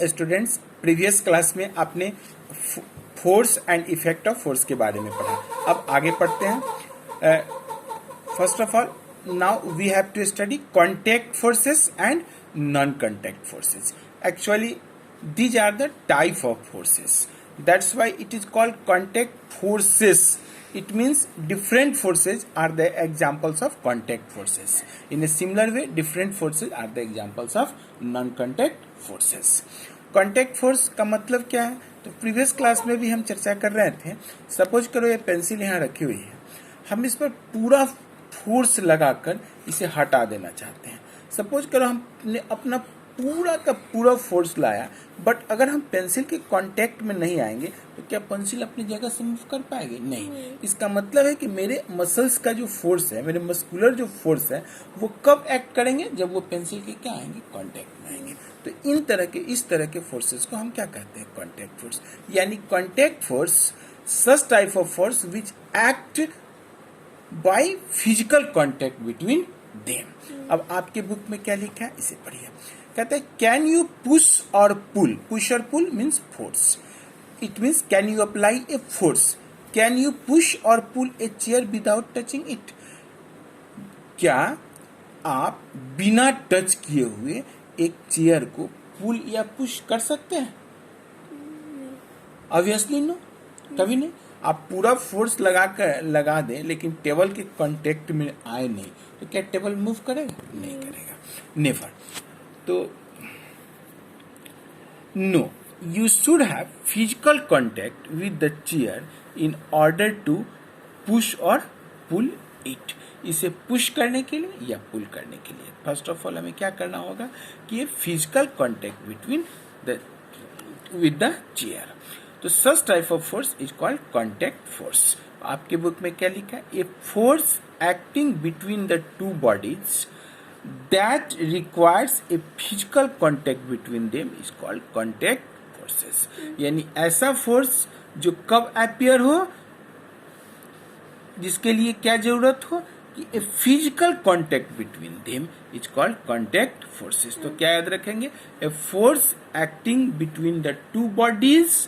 Students, previous class में आपने force and effect of force के बारे में पढ़ा। अब आगे पढ़ते हैं। First of all, now we have to study contact forces and non contact forces. Actually these are the type of forces, that's why it is called contact forces. It means different forces are the examples of contact forces. In a similar way, different forces are the examples of non-contact forces. Contact force का मतलब क्या है? तो previous class में भी हम चर्चा कर रहे थे। सपोज करो ये पेंसिल यहाँ रखी हुई है, हम इस पर पूरा फोर्स लगाकर इसे हटा देना चाहते हैं। सपोज करो हमने अपना पूरा का पूरा फोर्स लाया, बट अगर हम पेंसिल के कांटेक्ट में नहीं आएंगे तो क्या पेंसिल अपनी जगह से मूव कर पाएगी? नहीं। इसका मतलब है कि मेरे मसल्स का जो फोर्स है, मेरे मस्कुलर जो फोर्स है, वो कब एक्ट करेंगे? जब वो पेंसिल के क्या आएंगे? कांटेक्ट में आएंगे। तो इस तरह के फोर्सेस को हम क्या कहते हैं? Contact force. यानी contact force such type of force which act by physical contact between them. अब आपके बुक में क्या लिखा है, इसे पढ़िए। कहते हैं कैन यू पुश और पुल। पुश और pull means force. It means can you apply a force. Can you push और pull a chair without touching it. क्या आप बिना टच किए हुए एक चेयर को पुल या पुश कर सकते हैं? ऑब्वियसली नो, कभी नहीं। आप पूरा फोर्स लगा दें लेकिन टेबल के कांटेक्ट में आए नहीं, तो क्या टेबल मूव करेगा? नहीं करेगा, नेवर। तो no, you should have physical contact with the chair in order to push और पुल इट। इसे पुश करने के लिए या पुल करने के लिए फर्स्ट ऑफ ऑल हमें क्या करना होगा कि ये physical contact between with the chair. तो such type of force is called contact force. आपके बुक में क्या लिखा है? A force acting between the two bodies that requires a physical contact between them is called contact forces. यानी ऐसा force जो कब अपियर हो, जिसके लिए क्या जरूरत हो कि ए physical contact between them is called contact forces. तो क्या याद रखेंगे? ए force acting between the two bodies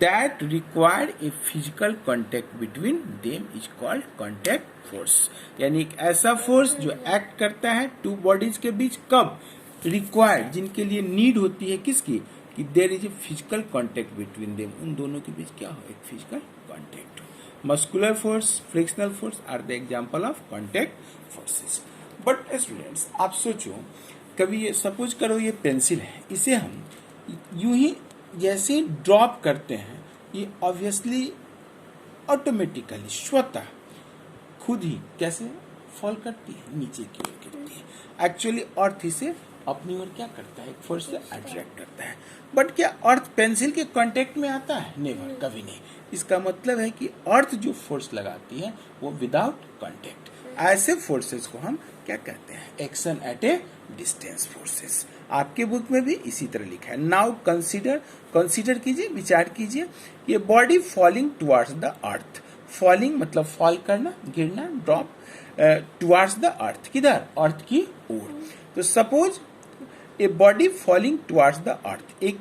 that require a physical contact between them is called contact force. यानी एक ऐसा फोर्स जो एक्ट करता है टू बॉडीज के बीच, कब? रिक्वायर्ड, जिनके लिए नीड होती है किसकी? कि there is a physical contact between them. उन दोनों के बीच क्या हो? एक फिजिकल कांटेक्ट हो। Muscular force, frictional force are the example of contact forces. But students, आप सोचो, कभी ये सपोज करो ये पेंसिल है, इसे हम यूं ही जैसे ड्रॉप करते हैं, ये ऑब्वियसली ऑटोमेटिकली स्वतः खुद ही कैसे फॉल करती है? नीचे की ओर गिरती है। एक्चुअली अर्थ इसे अपनी ओर क्या करता है? एक फोर्स से अट्रैक्ट करता है। बट क्या अर्थ पेंसिल के कांटेक्ट में आता है? नेवर, कभी नहीं। इसका मतलब है कि अर्थ जो फोर्स लगाती है वो विदाउट कांटेक्ट। ऐसे फोर्सेस को हम क्या कहते हैं? Action at a distance forces. आपके बुक में भी इसी तरह लिखा है। नाउ कंसीडर कीजिए, विचार कीजिए, ये body falling towards the earth. Falling मतलब फॉल करना, गिरना, ड्रॉप, टुवर्ड्स द अर्थ। किधर? अर्थ की ओर। तो suppose a body falling towards the earth, एक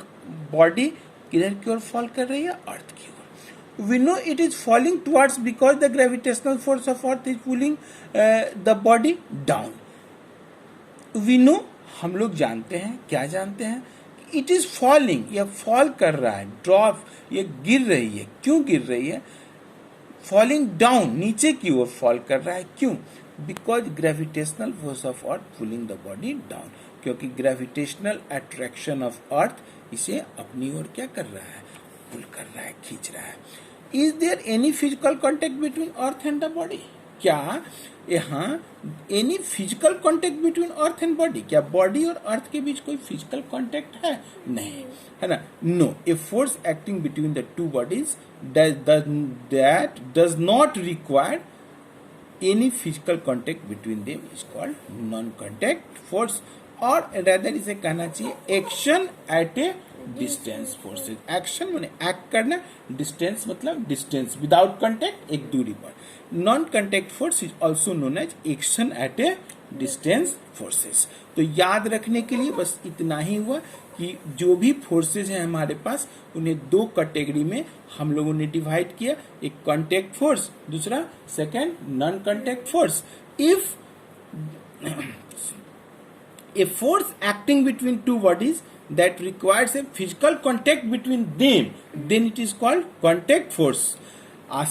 बॉडी किधर की ओर फॉल कर रही है? अर्थ की ओर। We know it is falling towards because the gravitational force of Earth is pulling the body down. We know, हम लोग जानते हैं, क्या जानते हैं? इट इज फॉलिंग, यह फॉल कर रहा है, ड्रॉप, ये गिर रही है। क्यों गिर रही है? फॉलिंग डाउन, नीचे की ओर फॉल कर रहा है। क्यों? Because gravitational force of earth pulling the body down. क्योंकि ग्रेविटेशनल अट्रैक्शन ऑफ अर्थ इसे अपनी ओर क्या कर रहा है? पुल कर रहा है, खींच रहा है। Is there any physical contact between earth and the body? क्या यहाँ any physical contact between earth and body? क्या बॉडी और अर्थ के बीच कोई फिजिकल कांटेक्ट है? नहीं, है ना? No, a force acting between the two bodies that does not require any physical contact between them is called non-contact force, और rather इसे कहना चाहिए action at a distance forces. Action माने एक्ट करना, डिस्टेंस मतलब डिस्टेंस, विदाउट कांटेक्ट, एक दूरी पर। Non contact force is also known as action at a distance forces. तो याद रखने के लिए बस इतना ही हुआ कि जो भी फोर्सेस हैं हमारे पास उन्हें दो कैटेगरी में हम लोगों ने डिवाइड किया, एक कांटेक्ट फोर्स, दूसरा second non contact force. If a force acting between two bodies that requires a physical contact between them, then it is called contact force.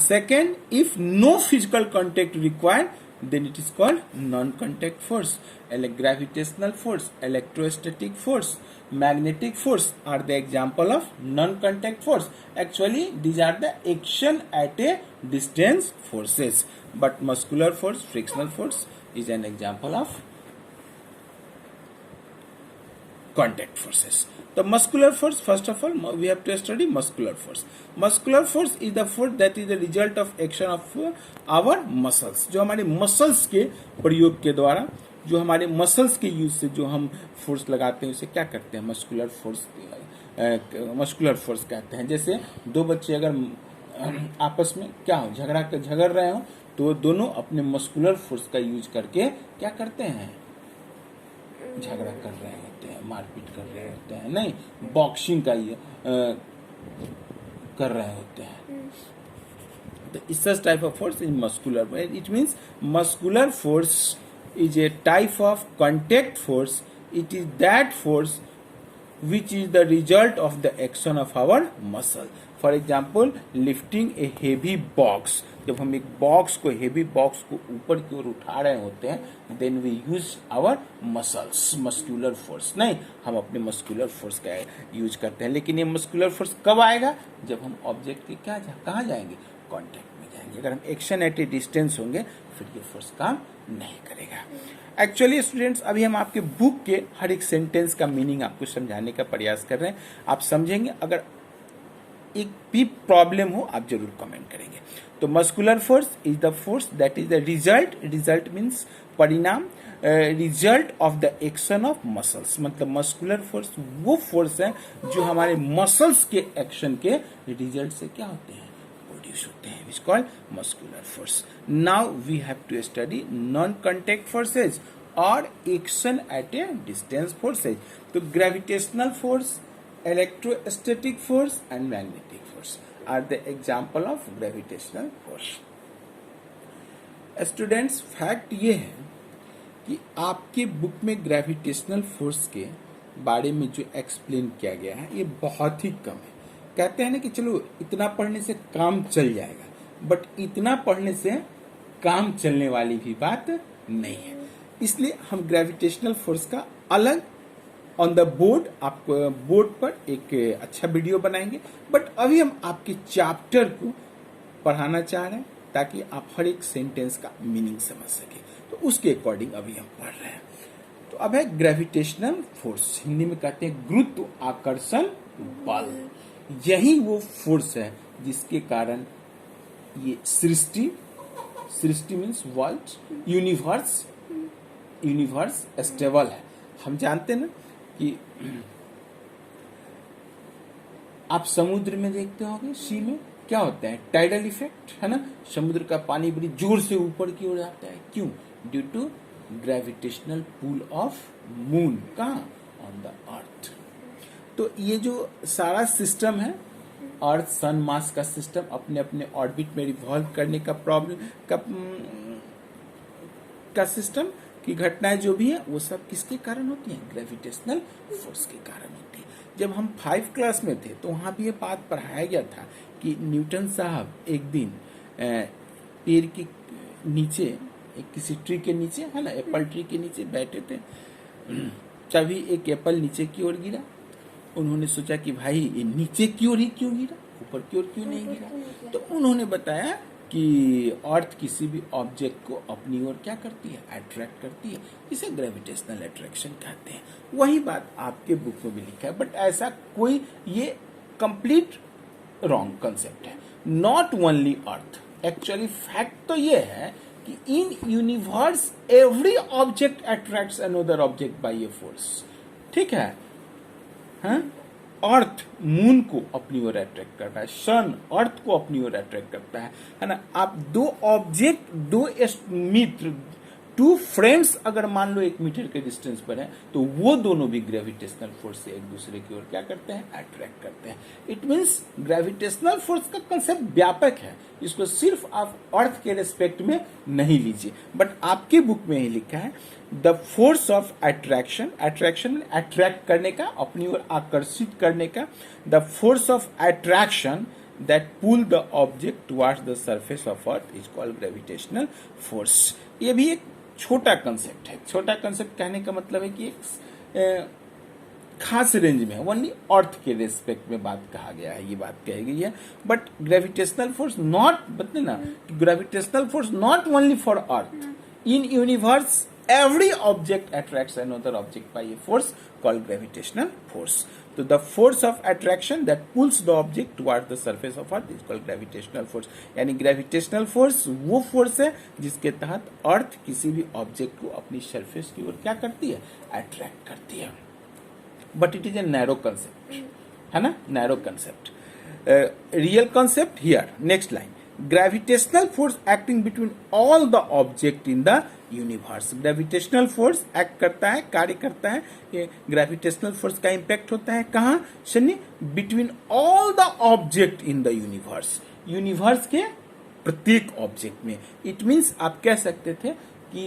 Second, if no physical contact required, then it is called non-contact force. Gravitational force, electrostatic force, magnetic force are the example of non-contact force. Actually, these are the action at a distance forces. But muscular force, frictional force is an example of contact forces. The muscular force, first of all, we have to study muscular force. Muscular force is the force that is the result of action of our muscles. जो हमारे muscles के प्रयोग के द्वारा, जो हमारे muscles के use से जो हम फोर्स लगाते हैं उसे क्या करते हैं? मस्कुलर फोर्स, मस्कुलर फोर्स कहते हैं। जैसे दो बच्चे अगर आपस में क्या हो झगड़ रहे हो तो दोनों अपने मस्कुलर फोर्स का यूज करके क्या करते हैं? झगड़ा कर रहे होते हैं, मारपीट कर रहे होते हैं, नहीं बॉक्सिंग का ये कर रहे होते हैं। तो इस type of force is muscular. It means muscular force is a type of contact force. It is that force which is the result of the action of our muscle. For example, lifting a heavy box. जब हम एक box को, heavy box को ऊपर की ओर उठा रहे होते हैं, then we use our muscles, muscular force. नहीं, हम अपने मस्कुलर फोर्स का यूज करते हैं। लेकिन ये मस्कुलर फोर्स कब आएगा? जब हम ऑब्जेक्ट के कहाँ जाएंगे? कॉन्टेक्ट में जाएंगे। अगर हम एक्शन एट ए डिस्टेंस होंगे फिर ये फोर्स काम नहीं करेगा। एक्चुअली स्टूडेंट्स, अभी हम आपके बुक के हर एक सेंटेंस का मीनिंग आपको समझाने का प्रयास कर रहे हैं। आप समझेंगे। अगर एक भी प्रॉब्लम हो आप जरूर कमेंट करेंगे। तो muscular force is the force that is the result means परिणाम, result of the action of muscles. मतलब मस्कुलर फोर्स वो फोर्स है जो हमारे मसल्स के एक्शन के रिजल्ट से क्या होते हैं? प्रोड्यूस होते हैं। It's called muscular force. Now we have to study non contact forces और action at a distance forces. तो gravitational force, electrostatic force and magnetic force are the example of gravitational force. Students, fact ये है कि आपके book में gravitational force के बारे में जो एक्सप्लेन किया गया है ये बहुत ही कम है। कहते हैं ना कि चलो इतना पढ़ने से काम चल जाएगा, बट इतना पढ़ने से काम चलने वाली भी बात नहीं है। इसलिए हम ग्रेविटेशनल फोर्स का अलग ऑन द बोर्ड, आपको बोर्ड पर एक अच्छा वीडियो बनाएंगे। बट अभी हम आपके चैप्टर को पढ़ाना चाह रहे हैं ताकि आप हर एक सेंटेंस का मीनिंग समझ सके। तो उसके अकॉर्डिंग अभी हम पढ़ रहे हैं। तो अब है ग्रेविटेशनल फोर्स, हिंदी में कहते हैं गुरुत्व आकर्षण बल। यही वो फोर्स है जिसके कारण ये सृष्टि मीन्स वर्ल्ड, यूनिवर्स स्टेबल है। हम जानते हैं ना कि आप समुद्र में देखते होंगे, सी में क्या होता है? टाइडल इफेक्ट, है ना। समुद्र का पानी बड़ी जोर से ऊपर की ओर जाता है। क्यों? Due to gravitational pull of moon. कहाँ? On the Earth. तो ये जो सारा सिस्टम है, अर्थ सन मास का सिस्टम अपने अपने ऑर्बिट में रिवॉल्व करने का का सिस्टम की घटनाएं जो भी है वो सब किसके कारण होती हैं? ग्रेविटेशनल फोर्स के कारण होती है। जब हम 5 क्लास में थे तो वहां भी ये बात पढ़ाया गया था कि न्यूटन साहब एक दिन पेड़ के नीचे, किसी ट्री के नीचे, है ना, एप्पल ट्री के नीचे बैठे थे। तभी एक एप्पल नीचे की ओर गिरा। उन्होंने सोचा कि भाई ये नीचे की ओर ही क्यों गिरा, ऊपर की ओर क्यों नहीं गिरा? तो उन्होंने बताया कि अर्थ किसी भी ऑब्जेक्ट को अपनी ओर क्या करती है? अट्रैक्ट करती है। इसे ग्रेविटेशनल अट्रैक्शन कहते हैं। वही बात आपके बुक में भी लिखा है, बट ऐसा कोई ये कंप्लीट रॉन्ग कंसेप्ट है। Not only earth, actually fact तो ये है कि in universe every object attracts another object by a force. ठीक है, हाँ? अर्थ मून को अपनी ओर अट्रैक्ट करता है, सन अर्थ को अपनी ओर अट्रैक्ट करता है ना। आप दो ऑब्जेक्ट, दो मित्र, टू फ्रेंड्स अगर मान लो 1 मीटर के डिस्टेंस पर है तो वो दोनों भी ग्रेविटेशनल फोर्स से एक दूसरे की ओर क्या करते हैं, अट्रैक्ट करते हैं. इट मीन्स ग्रेविटेशनल फोर्स का कंसेप्ट व्यापक है, इसको सिर्फ आप अर्थ के रेस्पेक्ट में नहीं लीजिए. बट आपके बुक में ही लिखा है the force of attraction, attraction attract करने का, अपनी ओर आकर्षित करने का. The force of attraction that pull the object towards the surface of earth is called gravitational force. ये भी एक छोटा कंसेप्ट है. छोटा कंसेप्ट कहने का मतलब है कि एक खास रेंज में है, ओनली अर्थ के रेस्पेक्ट में बात कहा गया है, ये बात कही गई है. बट ग्रेविटेशनल फोर्स नॉट, बता ना, gravitational force not only for earth. In universe every object attracts another object by a force called gravitational force. So the force of attraction that pulls the object towards the surface of earth is called gravitational force. यानी gravitational force वो force है जिसके तहत अर्थ किसी भी object को अपनी surface की ओर क्या करती है, अट्रैक्ट करती है. But it is a narrow concept, है ना, narrow concept. Real concept here, next line. Gravitational force acting between all the object in the universe. Gravitational force act करता है, कार्य करता है. ये gravitational force का impact होता है कहाँ Shani, between all the object in the universe. Universe के प्रत्येक ऑब्जेक्ट में. इट मीन्स आप कह सकते थे कि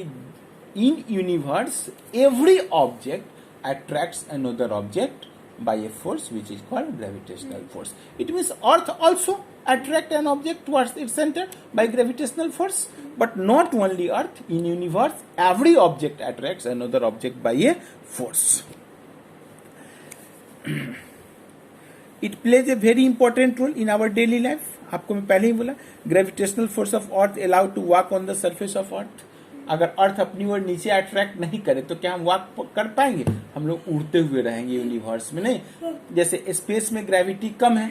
in universe every object attracts another object by a force which is called gravitational force. It means earth also attract an object towards its center by gravitational force, but not only earth. In universe every object attracts another object by a force. It plays a very important role in our daily life. आपको मैं पहले ही बोला, gravitational force of earth allow to walk on the surface of earth. अगर अर्थ अपनी ओर नीचे attract नहीं करे तो क्या हम वॉक कर पाएंगे, हम लोग उड़ते हुए रहेंगे यूनिवर्स में. नहीं, जैसे स्पेस में ग्रेविटी कम है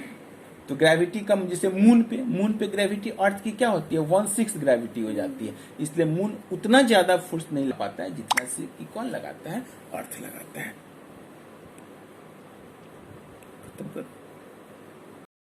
तो ग्रेविटी कम, जैसे मून पे ग्रेविटी अर्थ की क्या होती है, 1/6 ग्रेविटी हो जाती है. इसलिए मून उतना ज्यादा फोर्स नहीं लगा पाता है जितना से कि कौन लगाता है, अर्थ लगाता है.